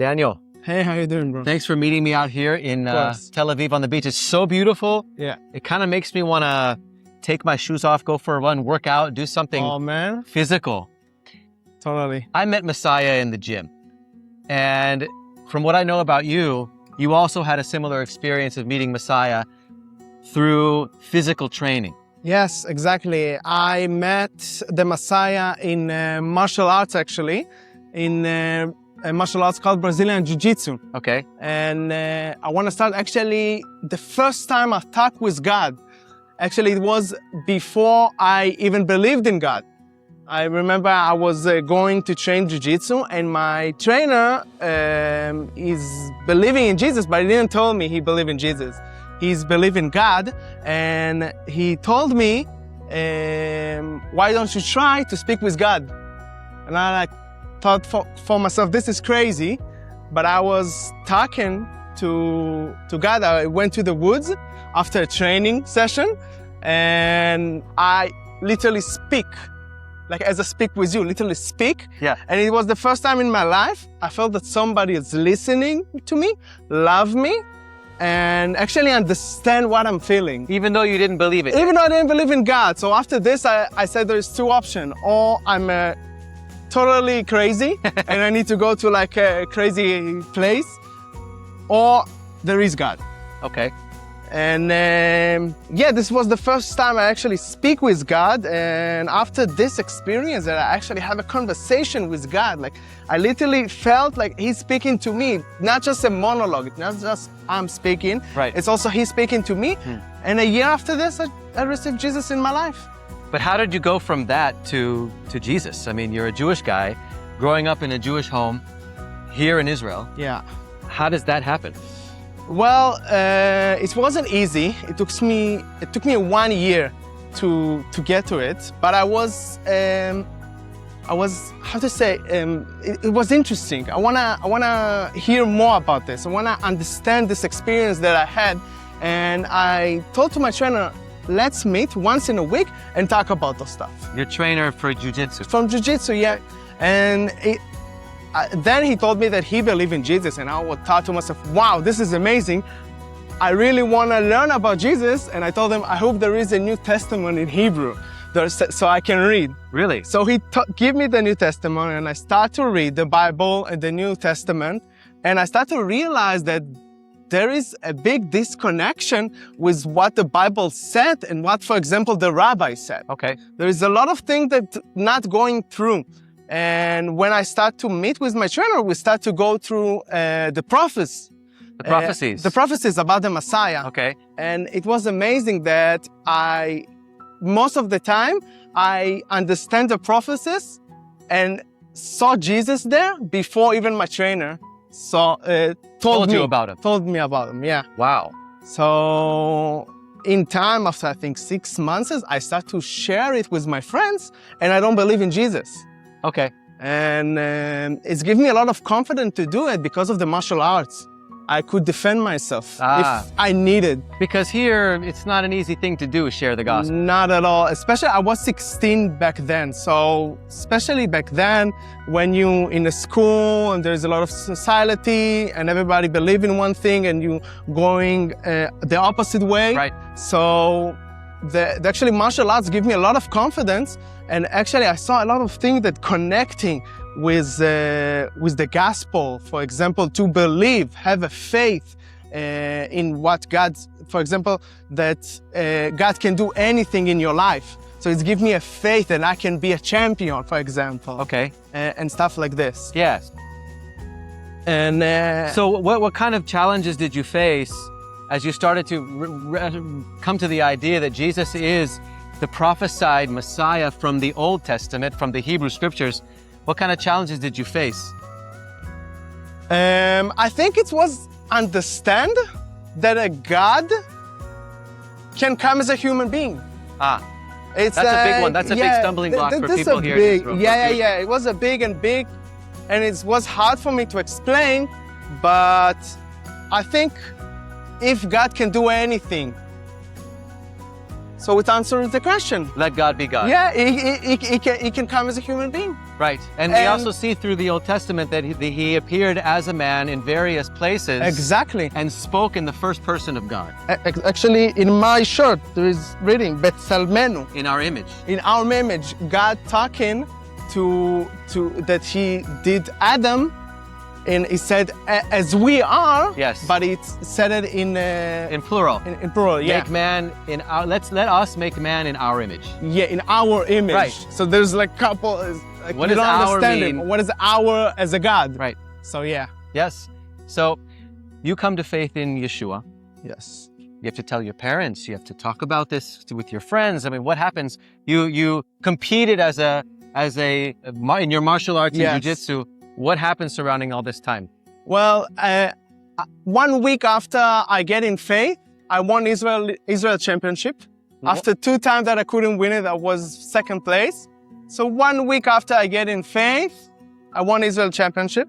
Daniel, Hey, how you doing, bro? thanks for meeting me out here in Tel Aviv on the beach. It's so beautiful. Yeah. It kind of makes me want to take my shoes off, go for a run, work out, do something Oh, man. physical. Totally. I met Messiah in the gym. And from what I know about you, you also had a similar experience of meeting Messiah through physical training. Yes, exactly. I met the Messiah in martial arts, actually, in a martial arts called Brazilian Jiu-Jitsu. Okay. And I want to start, actually, the first time I talked with God. Actually, it was before I even believed in God. I remember I was going to train Jiu-Jitsu, and my trainer is believing in Jesus, but he didn't tell me he believed in Jesus. He's believing in God, and he told me, why don't you try to speak with God? And I thought for myself, this is crazy, but I was talking to God. I went to the woods after a training session, and I literally speak, like as I speak with you, literally speak. Yeah. And it was the first time in my life I felt that somebody is listening to me, love me, and actually understand what I'm feeling. Even though you didn't believe it. Even though I didn't believe in God. So after this, I said there's two options. Or I'm totally crazy and I need to go to like a crazy place, or there is God. Okay. And yeah, this was the first time I actually speak with God. And after this experience, that I actually have a conversation with God. Like I literally felt like He's speaking to me, not just a monologue. It's not just I'm speaking. Right. It's also He's speaking to me. And a year after this, I received Jesus in my life. But how did you go from that to Jesus? I mean, you're a Jewish guy growing up in a Jewish home here in Israel. Yeah. How does that happen? Well, it wasn't easy. It took me 1 year to get to it. But I was how to say, it was interesting. I wanna hear more about this. I wanna understand this experience that I had. And I told to my trainer, let's meet once in a week and talk about those stuff. Your trainer for Jiu-Jitsu. From Jiu-Jitsu, yeah. And then he told me that he believed in Jesus, and I thought to myself, wow, this is amazing. I really want to learn about Jesus. And I told him, I hope there is a New Testament in Hebrew so I can read. Really? So he gave me the New Testament, and I start to read the Bible and the New Testament. And I start to realize that there is a big disconnection with what the Bible said and what, for example, the rabbi said. Okay. There is a lot of things that not going through. And when I start to meet with my trainer, we start to go through the prophecies. The prophecies. The prophecies about the Messiah. Okay. And it was amazing that most of the time, I understand the prophecies and saw Jesus there before even my trainer told me about him. Told me about him, yeah. Wow. So in time, after I think 6 months, I start to share it with my friends, and I don't believe in Jesus. Okay. And it's given me a lot of confidence to do it because of the martial arts. I could defend myself if I needed. Because here, it's not an easy thing to do, share the gospel. Not at all. Especially, I was 16 back then. So, especially back then, when you in a school and there's a lot of society and everybody believe in one thing and you going the opposite way. Right. So, actually martial arts give me a lot of confidence. And actually, I saw a lot of things that connecting with the gospel. For example, to believe, have a faith in what God, for example, that God can do anything in your life. So it's give me a faith that I can be a champion, for example. Okay. And stuff like this. Yes. And so what kind of challenges did you face as you started to come to the idea that Jesus is the prophesied Messiah from the Old Testament, from the Hebrew scriptures? What kind of challenges did you face? I think it was understand that a God can come as a human being. That's a big one. That's a big stumbling block for people here in Israel. Yeah. It was a big, and it was hard for me to explain, but I think if God can do anything, So it answers the question. Let God be God. Yeah, he can come as a human being. Right. And we also see through the Old Testament that he appeared as a man in various places. Exactly. And spoke in the first person of God. Actually, in my shirt, there is reading, Betsalmenu. In our image. In our image, God talking to that he did Adam, and he said, as we are, yes. But it said it in plural. In plural, yeah. Make man in our, let us make man in our image. Yeah, in our image. Right. So there's like couple, like what you does don't our understand mean? it. What is our as a God? Right. So yeah. Yes. So you come to faith in Yeshua. Yes. You have to tell your parents. You have to talk about this with your friends. I mean, what happens? You competed in your martial arts and jiu-jitsu. What happens surrounding all this time? Well, 1 week after I get in faith, I won Israel championship. After 2 times that I couldn't win it, I was second place. So 1 week after I get in faith, I won Israel championship.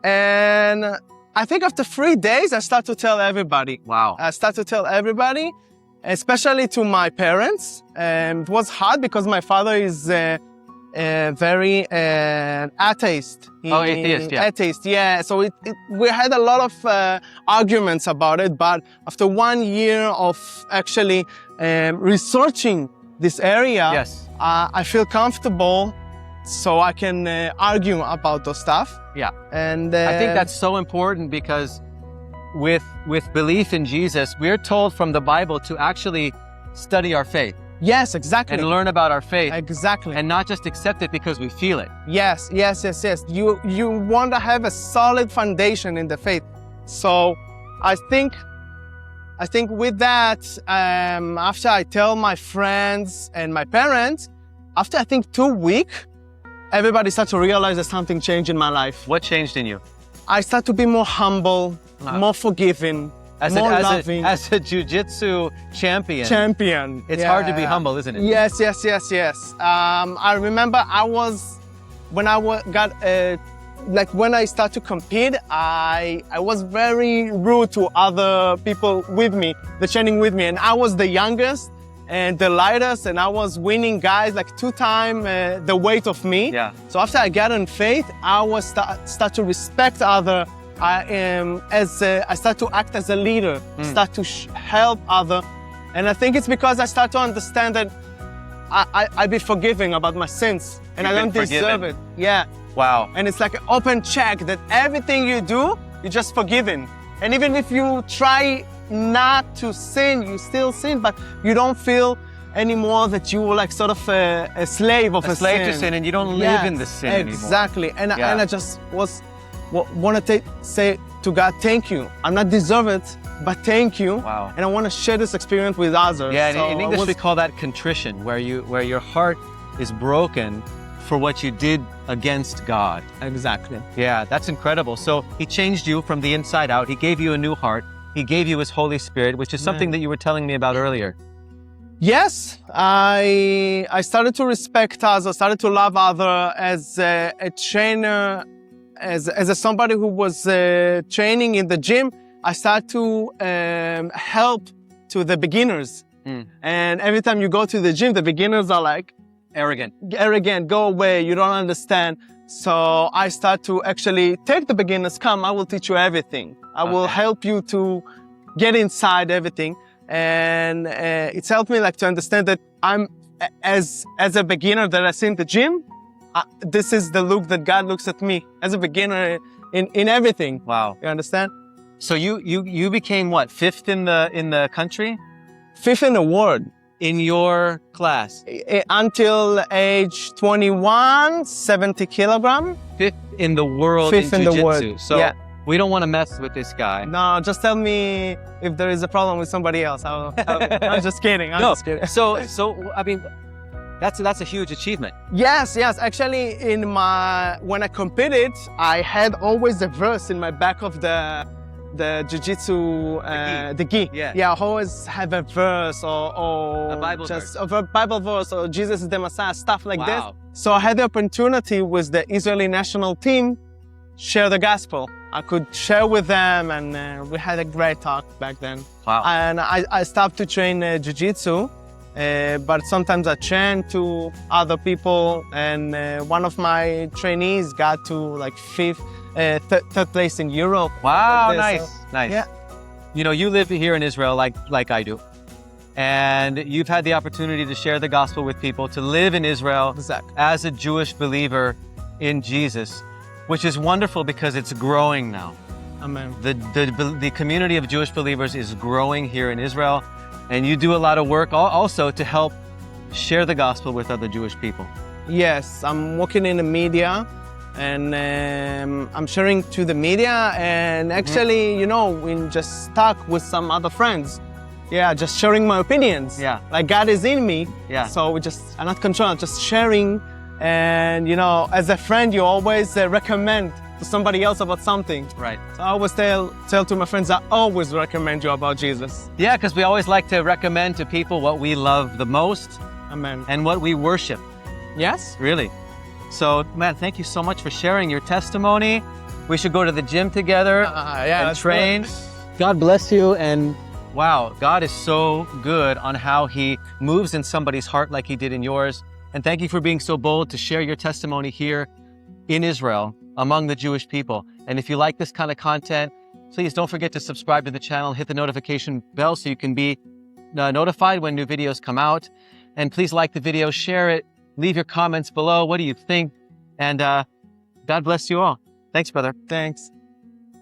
And I think after 3 days, I start to tell everybody. Wow. I start to tell everybody, especially to my parents. And it was hard because my father is very atheist. Atheist, yeah. Atheist, yeah. So we had a lot of arguments about it, but after 1 year of actually researching this area, yes. I feel comfortable so I can argue about those stuff. Yeah. And I think that's so important because with belief in Jesus, we're told from the Bible to actually study our faith. Yes, exactly. And learn about our faith. Exactly. And not just accept it because we feel it. Yes. You want to have a solid foundation in the faith. So I think with that, after I tell my friends and my parents, after I think 2 weeks, everybody starts to realize that something changed in my life. What changed in you? I start to be more humble, more forgiving, more loving. As a jiu-jitsu champion. It's hard to be humble, isn't it? Yes. I remember when I start to compete, I was very rude to other people with me, the training with me. And I was the youngest and the lightest, and I was winning guys like 2 times the weight of me. Yeah. So after I got in faith, I was start to respect other. I start to act as a leader, start to help other. And I think it's because I start to understand that I be forgiving about my sins and I don't deserve it. Yeah. Wow. And it's like an open check that everything you do, you're just forgiven. And even if you try not to sin, you still sin, but you don't feel anymore that you were like sort of a slave of a slave sin. to sin, and you don't live in the sin anymore. Exactly. And I just want to say to God, thank you. I'm not deserve it, but thank you. Wow. And I want to share this experience with others. Yeah, so in English we call that contrition, where your heart is broken for what you did against God. Exactly. Yeah, that's incredible. So he changed you from the inside out. He gave you a new heart. He gave you his Holy Spirit, which is something that you were telling me about earlier. Yes, I started to respect others, started to love others as a trainer, as somebody who was training in the gym. I started to help to the beginners. And every time you go to the gym, the beginners are like, arrogant, go away, you don't understand. So I start to actually take the beginners, come, I will teach you everything. I will help you to get inside everything. And it's helped me like to understand that I'm, as a beginner that I see in the gym, this is the look that God looks at me as a beginner in everything. Wow. You understand? So you became what, 5th in the country? 5th in the world. In your class? Until age 21, 70 kilogram. 5th in the world 5th in the world. So yeah. We don't want to mess with this guy. No, just tell me if there is a problem with somebody else. I'm just kidding. I'm just kidding. So I mean, that's a huge achievement. Yes. Actually, when I competed, I had always a verse in my back of the jiu-jitsu, the gi. Yeah, I always have a verse or a Bible just verse. a Bible verse or Jesus is the Messiah, stuff like this. Wow. So I had the opportunity with the Israeli national team share the gospel. I could share with them, and we had a great talk back then. Wow. And I stopped to train jiu-jitsu, but sometimes I chant to other people. And one of my trainees got to like third place in Europe. Wow, Like this. nice, So, nice. yeah. You know, you live here in Israel like I do. And you've had the opportunity to share the gospel with people, to live in Israel Exactly. as a Jewish believer in Jesus, which is wonderful because it's growing now. Amen. The community of Jewish believers is growing here in Israel, and you do a lot of work also to help share the gospel with other Jewish people. Yes, I'm working in the media, and I'm sharing to the media, and actually, you know, we just stuck with some other friends. Yeah, just sharing my opinions. Yeah. Like God is in me. Yeah. So I'm not controlling, just sharing. And, you know, as a friend, you always recommend to somebody else about something. Right. So I always tell to my friends, I always recommend you about Jesus. Yeah, because we always like to recommend to people what we love the most Amen. and what we worship, Yes? really. So, man, thank you so much for sharing your testimony. We should go to the gym together Yeah, and that's train. good. God bless you. And wow, God is so good on how He moves in somebody's heart like He did in yours. And thank you for being so bold to share your testimony here in Israel among the Jewish people. And if you like this kind of content, please don't forget to subscribe to the channel, hit the notification bell so you can be notified when new videos come out. And please like the video, share it, leave your comments below. What do you think? And God bless you all. Thanks, brother. Thanks.